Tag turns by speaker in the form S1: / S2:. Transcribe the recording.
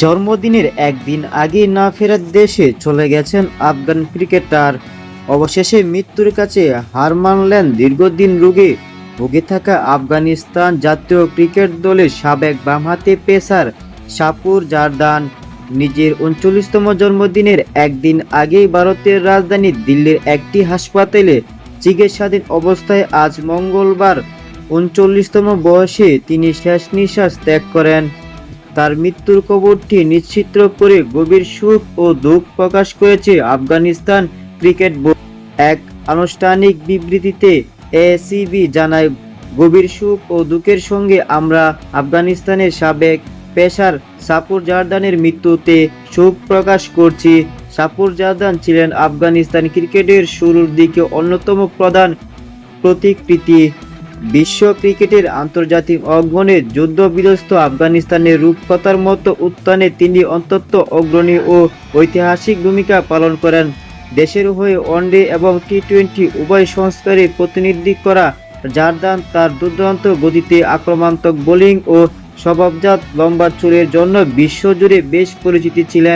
S1: জন্মদিনের একদিন আগে না ফেরার দেশে চলে গেছেন আফগান ক্রিকেটার। অবশেষে মৃত্যুর কাছে হার মানলেন দীর্ঘদিন রোগে ভুগে থাকা আফগানিস্তান জাতীয় ক্রিকেট দলের সাবেক বামহাতি পেসার সাপুর জারদান। নিজের 39তম জন্মদিনের একদিন আগেই ভারতের রাজধানী দিল্লির একটি হাসপাতালে চিকিৎসাধীন অবস্থায় আজ মঙ্গলবার 39তম বয়সে তিনি শেষ নিঃশ্বাস ত্যাগ করেন। তার মৃত্যুর খবরটি নিশ্চিত করে গভীর শোক ও দুঃখ প্রকাশ করেছে আফগানিস্তান ক্রিকেট বোর্ড। এক আনুষ্ঠানিক বিবৃতিতে এসিবি জানায়, গভীর শোক ও দুঃখের সঙ্গে আমরা আফগানিস্তানের সাবেক পেসার সাপুর জারদানের মৃত্যুতে শোক প্রকাশ করছি। সাপুর জারদান ছিলেন আফগানিস্তান ক্রিকেটের শুরুর দিকে অন্যতম প্রধান প্রতিকৃতি। বিশ্ব ক্রিকেটের আন্তর্জাতিক অঙ্গনে যুদ্ধ বিধ্বস্ত আফগানিস্তানের রূপকথার মতো উত্থানে তিনি অত্যন্ত অগ্রণী ও ঐতিহাসিক ভূমিকা পালন করেন। দেশের হয়ে ওয়ানডে এবং টি-20 উভয় সংস্কারে প্রতিনিধিত্ব করা জারদান তার দুর্দান্ত গতিতে, আক্রমণাত্মক বোলিং ও স্বভাবজাত লম্বা চুলের জন্য বিশ্বজুড়ে বেশ পরিচিত ছিলেন।